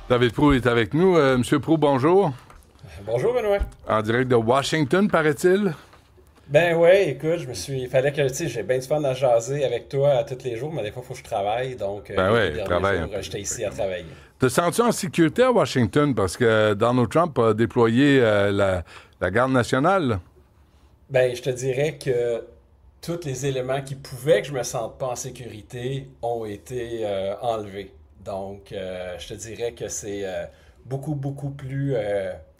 David Proulx est avec nous. Monsieur Proulx, bonjour. Bonjour, Benoît. En direct de Washington, paraît-il? Ben ouais, écoute, il fallait que, tu sais, j'ai bien du fun à jaser avec toi tous les jours, mais des fois, il faut que je travaille, donc Ben les ouais, deux derniers travaille un jours, peu. j'étais ici à travailler. Te sens-tu en sécurité à Washington parce que Donald Trump a déployé la garde nationale? Ben, je te dirais que tous les éléments qui pouvaient que je me sente pas en sécurité ont été enlevés. Donc, je te dirais que c'est beaucoup, beaucoup plus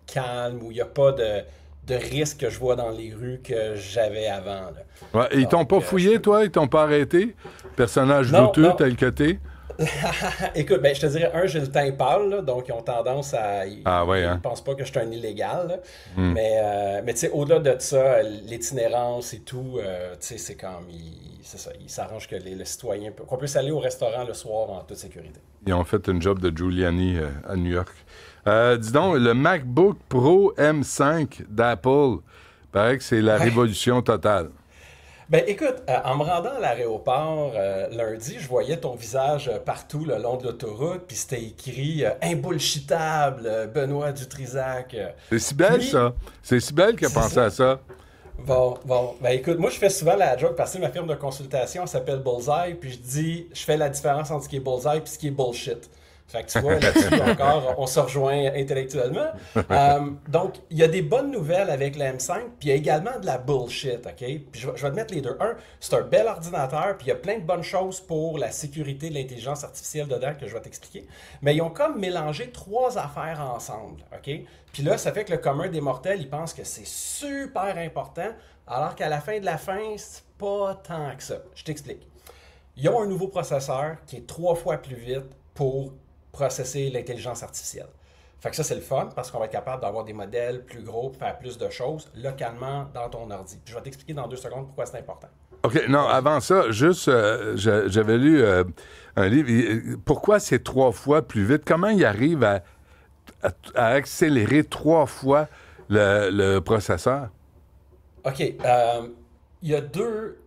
calme, où il n'y a pas de risque que je vois dans les rues que j'avais avant, là. Ouais, et ils t'ont Donc, pas fouillé, toi? Ils t'ont pas arrêté? Personnage non, douteux non. tel que t'es? Écoute, ben, je te dirais, j'ai le teint pâle, là, donc ils ont tendance à. Ah ouais, Ils hein? pensent pas que je suis un illégal, là. Hmm. Mais tu sais, au-delà de ça, l'itinérance et tout, tu sais, c'est comme. C'est ça, ils s'arrangent que le citoyen. Qu'on puisse aller au restaurant le soir en toute sécurité. Ils ont fait une job de Giuliani à New York. Dis donc, le MacBook Pro M5 d'Apple, paraît que c'est la Ouais. révolution totale. Ben écoute, en me rendant à l'aéroport lundi, je voyais ton visage partout le long de l'autoroute, puis c'était écrit Imbullshitable, Benoît Dutrisac. C'est si belle, Puis, ça. C'est si belle qui a c'est pensé ça. à ça. Bon. Ben écoute, moi je fais souvent la joke parce que ma firme de consultation elle s'appelle Bullseye, puis je dis, je fais la différence entre ce qui est Bullseye et ce qui est bullshit. Fait que tu vois, là-dessus encore, on se rejoint intellectuellement. Donc, il y a des bonnes nouvelles avec la M5, puis il y a également de la bullshit, OK? Puis je vais te mettre les deux. Un, c'est un bel ordinateur, puis il y a plein de bonnes choses pour la sécurité de l'intelligence artificielle dedans que je vais t'expliquer. Mais ils ont comme mélangé trois affaires ensemble, OK? Puis là, ça fait que le commun des mortels, il pense que c'est super important, alors qu'à la fin de la fin, c'est pas tant que ça. Je t'explique. Ils ont un nouveau processeur qui est trois fois plus vite pour processer l'intelligence artificielle. Fait que ça, c'est le fun parce qu'on va être capable d'avoir des modèles plus gros, faire plus de choses localement dans ton ordi. Puis je vais t'expliquer dans 2 secondes pourquoi c'est important. OK, non, Vas-y. avant ça, juste, j'avais lu un livre. Pourquoi c'est 3 fois plus vite? Comment il arrive à accélérer 3 fois le processeur? OK. Il y a deux.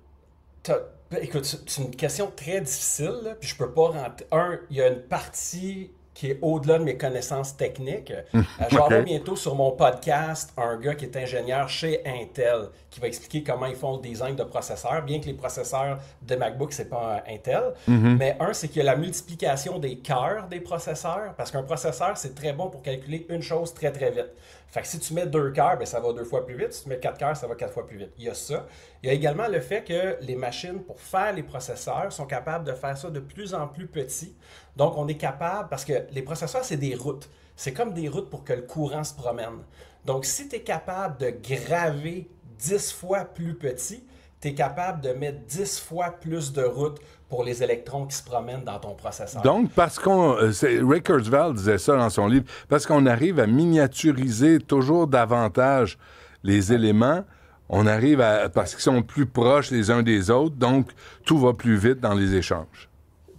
Ben, écoute, c'est une question très difficile, là, puis je peux pas rentrer. Il y a une partie qui est au-delà de mes connaissances techniques. Je vais avoir OK. bientôt sur mon podcast un gars qui est ingénieur chez Intel qui va expliquer comment ils font le design de processeurs, bien que les processeurs de MacBook, c'est pas Intel. Mais c'est qu'il y a la multiplication des cœurs des processeurs, parce qu'un processeur, c'est très bon pour calculer une chose très très vite. Fait que si tu mets 2 cœurs, ben, ça va 2 fois plus vite. Si tu mets 4 cœurs, ça va 4 fois plus vite. Il y a ça. Il y a également le fait que les machines, pour faire les processeurs, sont capables de faire ça de plus en plus petit. Donc, on est capable, parce que les processeurs, c'est des routes. C'est comme des routes pour que le courant se promène. Donc, si tu es capable de graver 10 fois plus petit, tu es capable de mettre 10 fois plus de routes pour les électrons qui se promènent dans ton processeur. Donc, parce Ray Kurzweil disait ça dans son livre, parce qu'on arrive à miniaturiser toujours davantage les éléments, on arrive parce qu'ils sont plus proches les uns des autres, donc tout va plus vite dans les échanges.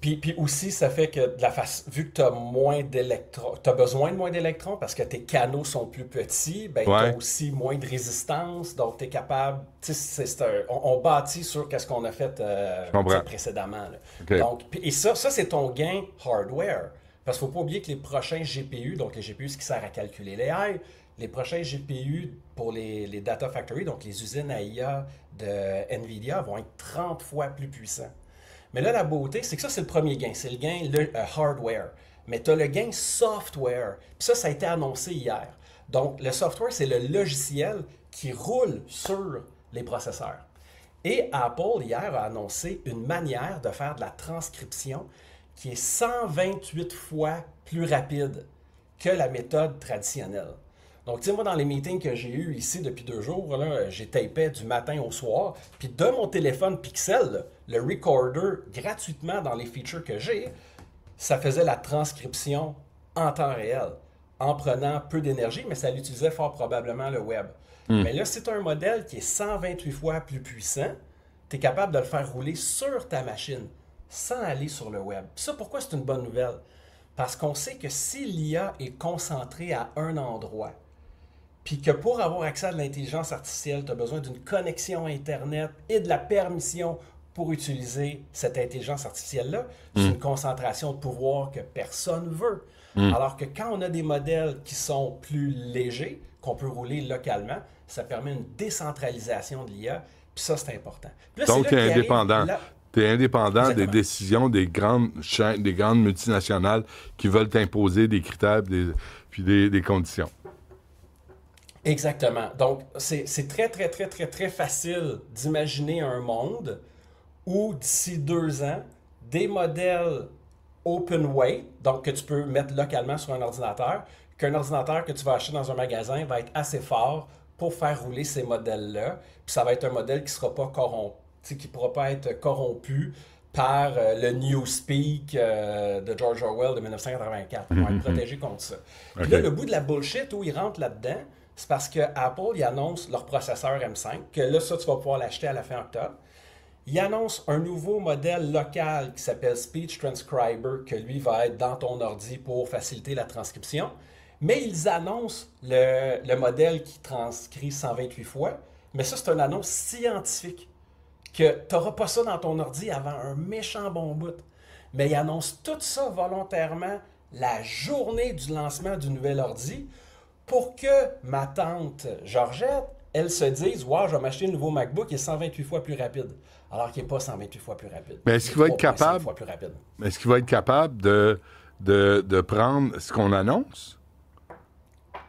Puis aussi, ça fait que vu que tu as moins d'électrons, tu as besoin de moins d'électrons parce que tes canaux sont plus petits, ben tu as Ouais, aussi moins de résistance, donc tu es capable, tu sais, on bâtit sur ce qu'on a fait je tu sais, comprends. précédemment, là. OK. Donc, et ça c'est ton gain hardware. Parce qu'il ne faut pas oublier que les prochains GPU, donc les GPU, ce qui sert à calculer les AI, les prochains GPU pour les Data Factory, donc les usines à IA de NVIDIA, vont être 30 fois plus puissants. Mais là, la beauté, c'est que ça, c'est le premier gain. C'est le gain hardware. Mais tu as le gain software. Puis ça a été annoncé hier. Donc, le software, c'est le logiciel qui roule sur les processeurs. Et Apple, hier, a annoncé une manière de faire de la transcription qui est 128 fois plus rapide que la méthode traditionnelle. Donc, tu sais, moi, dans les meetings que j'ai eus ici depuis 2 jours, là, j'ai tapé du matin au soir. Puis de mon téléphone Pixel, là, le recorder, gratuitement dans les features que j'ai, ça faisait la transcription en temps réel, en prenant peu d'énergie, mais ça l'utilisait fort probablement le web. Mais là, si tu as un modèle qui est 128 fois plus puissant, tu es capable de le faire rouler sur ta machine, sans aller sur le web. Ça, pourquoi c'est une bonne nouvelle? Parce qu'on sait que si l'IA est concentrée à un endroit, puis que pour avoir accès à de l'intelligence artificielle, tu as besoin d'une connexion Internet et de la permission pour utiliser cette intelligence artificielle-là, c'est une concentration de pouvoir que personne veut. Alors que quand on a des modèles qui sont plus légers, qu'on peut rouler localement, ça permet une décentralisation de l'IA, puis ça, c'est important. Puis là, Donc, tu es indépendant. Tu es indépendant Exactement. des décisions des grandes chaînes, des grandes multinationales qui veulent t'imposer des critères puis des conditions. Exactement. Donc, c'est très, très, très, très, très facile d'imaginer un monde où, d'ici 2 ans, des modèles open weight, donc que tu peux mettre localement sur un ordinateur, qu'un ordinateur que tu vas acheter dans un magasin va être assez fort pour faire rouler ces modèles-là. Puis ça va être un modèle qui sera pas corrompu, qui ne pourra pas être corrompu par le Newspeak de George Orwell de 1984. Ils vont être protégés contre ça. Puis là, le bout de la bullshit où ils rentrent là-dedans, c'est parce que Apple, ils annoncent leur processeur M5, que là, ça, tu vas pouvoir l'acheter à la fin octobre. Ils annoncent un nouveau modèle local qui s'appelle Speech Transcriber, que lui va être dans ton ordi pour faciliter la transcription. Mais ils annoncent le modèle qui transcrit 128 fois. Mais ça, c'est une annonce scientifique. Que tu n'auras pas ça dans ton ordi avant un méchant bon bout. Mais ils annoncent tout ça volontairement la journée du lancement du nouvel ordi pour que ma tante Georgette, elle se dise « Wow, je vais m'acheter un nouveau MacBook qui est 128 fois plus rapide. » Alors qu'il n'est pas 128 fois plus rapide. Mais est-ce qu'il va être capable, est-ce qu'il va être capable de prendre ce qu'on annonce?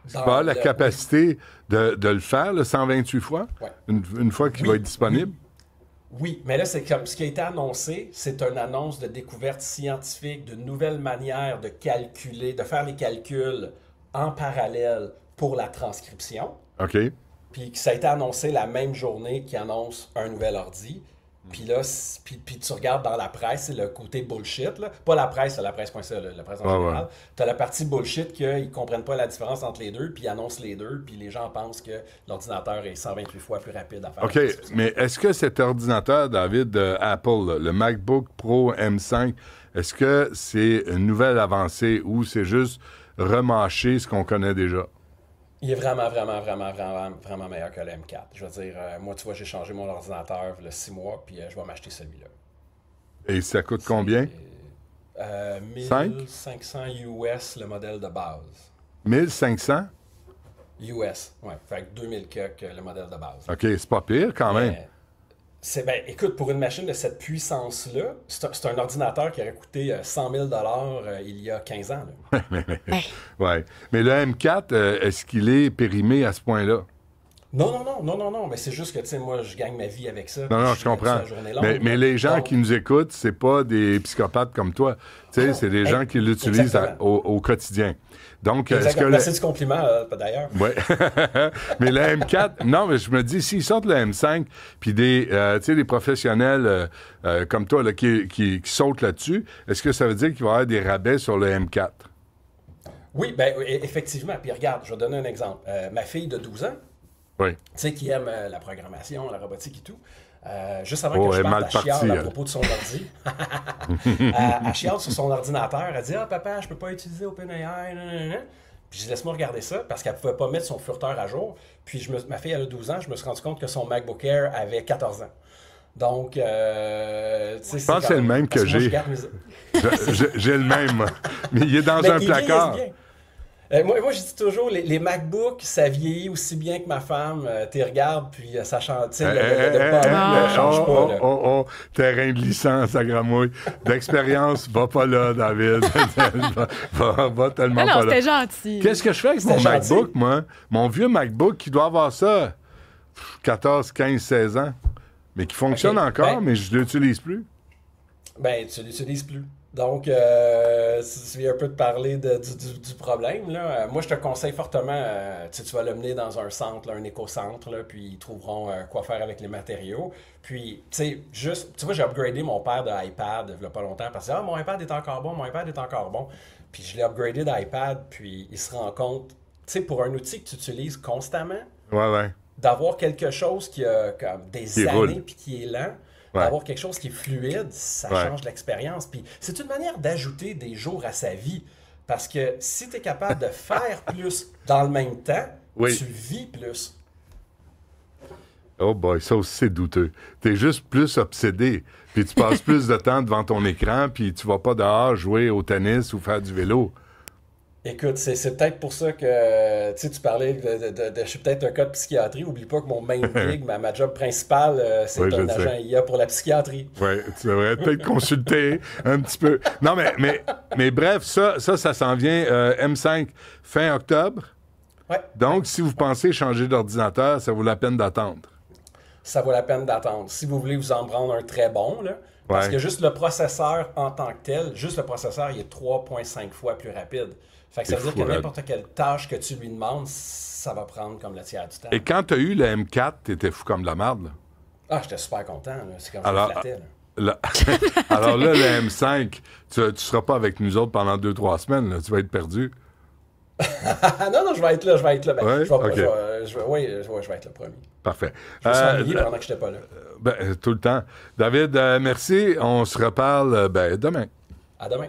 Est-ce qu'il va avoir la capacité de le faire, le 128 fois, une fois qu'il va être disponible? Oui, mais là, c'est comme ce qui a été annoncé, c'est une annonce de découverte scientifique, de nouvelles manières de calculer, de faire les calculs en parallèle pour la transcription. OK. Puis que ça a été annoncé la même journée qu'ils annoncent un nouvel ordi. Puis là, puis tu regardes dans la presse, c'est le côté bullshit, là. Pas la presse, c'est la presse.ca, la presse en général. Tu as la partie bullshit qu'ils ne comprennent pas la différence entre les deux, puis ils annoncent les deux, puis les gens pensent que l'ordinateur est 128 fois plus rapide à faire. OK, mais est-ce que cet ordinateur, David, de Apple, là, le MacBook Pro M5, est-ce que c'est une nouvelle avancée ou c'est juste remâcher ce qu'on connaît déjà? Il est vraiment, vraiment, vraiment, vraiment, vraiment meilleur que le M4. Je veux dire, moi, tu vois, j'ai changé mon ordinateur il y a 6 mois, puis je vais m'acheter celui-là. Et ça coûte combien? 1500 US, le modèle de base. 1500? US, oui. Fait que 2000 le modèle de base. OK, c'est pas pire quand même. Écoute, pour une machine de cette puissance-là, c'est un ordinateur qui aurait coûté 100 000 il y a 15 ans. Oui. Mais le M4, est-ce qu'il est périmé à ce point-là? Non, mais c'est juste que, tu sais, moi, je gagne ma vie avec ça. Non, je comprends. Mais les gens qui nous écoutent, c'est pas des psychopathes comme toi. Tu sais, c'est des gens qui l'utilisent au quotidien. Donc, merci du compliment, d'ailleurs. Oui. Mais le M4, non, mais je me dis, s'ils sortent le M5, puis des professionnels comme toi là, qui sautent là-dessus, est-ce que ça veut dire qu'il va y avoir des rabais sur le M4? Oui, bien, effectivement. Puis regarde, je vais donner un exemple. Ma fille de 12 ans, tu sais, qui aime la programmation, la robotique et tout, juste avant que je parte, elle chiale à propos de son ordi. Elle chiale sur son ordinateur. Elle dit « Ah, papa, je peux pas utiliser OpenAI. » Puis je dis « Laisse-moi regarder ça. » Parce qu'elle pouvait pas mettre son furteur à jour. Puis ma fille, elle a 12 ans. Je me suis rendu compte que son MacBook Air avait 14 ans. Donc, je pense que c'est le même que j'ai. J'ai le même, moi. Mais il est dans un placard. Moi, je dis toujours, les MacBooks, ça vieillit aussi bien que ma femme. Tu regardes, puis ça change. Tu sais, le change pas. Terrain de licence à Gramouille. D'expérience, va pas là, David. va tellement pas là. Non, c'était gentil. Qu'est-ce que je fais avec mon MacBook, moi? Mon vieux MacBook qui doit avoir ça 14, 15, 16 ans. Mais qui fonctionne encore, mais je ne l'utilise plus. Ben, tu l'utilises plus. Donc, si tu viens un peu de parler du problème, là, moi, je te conseille fortement, tu vas l'amener dans un centre, là, un éco-centre, là, puis ils trouveront quoi faire avec les matériaux. Puis, tu vois, j'ai upgradé mon père de iPad il n'y a pas longtemps parce que mon iPad est encore bon, Puis, je l'ai upgradé d'iPad, puis il se rend compte, tu sais, pour un outil que tu utilises constamment, d'avoir quelque chose qui a comme des années puis qui est lent, d'avoir quelque chose qui est fluide, ça change l'expérience. Puis c'est une manière d'ajouter des jours à sa vie. Parce que si tu es capable de faire plus dans le même temps, tu vis plus. Oh boy, ça aussi, c'est douteux. T'es juste plus obsédé. Puis tu passes plus de temps devant ton écran, puis tu vas pas dehors jouer au tennis ou faire du vélo. Écoute, c'est peut-être pour ça que tu parlais je suis peut-être un cas de psychiatrie. Oublie pas que mon main gig, ma job principale, c'est Oui, je un le agent sais. IA pour la psychiatrie. Oui, tu devrais peut-être consulter un petit peu. Non, mais bref, ça s'en vient M5 fin octobre. Ouais, Donc, si vous pensez changer d'ordinateur, ça vaut la peine d'attendre. ça vaut la peine d'attendre. Si vous voulez vous en prendre un très bon, là, parce Ouais. que juste le processeur en tant que tel, juste le processeur, il est 3,5 fois plus rapide. Fait que ça C'est veut dire fou, que là. n'importe quelle tâche que tu lui demandes, ça va prendre comme le tiers du temps. Et quand tu as eu le M4, t'étais fou comme de la marde, là. Ah, j'étais super content, là. C'est comme je me Alors, flattais, là. là- alors là, le M5, tu ne seras pas avec nous autres pendant 2-3 semaines, là. Tu vas être perdu. Ah non, non, je vais être là, je vais être là. Ben, Ouais? je vais, Ok. oui, je vais être le premier. Parfait. Je me suis Euh, ennuyé pendant que j'étais pas là. tout le temps. David, merci. On se reparle demain. À demain.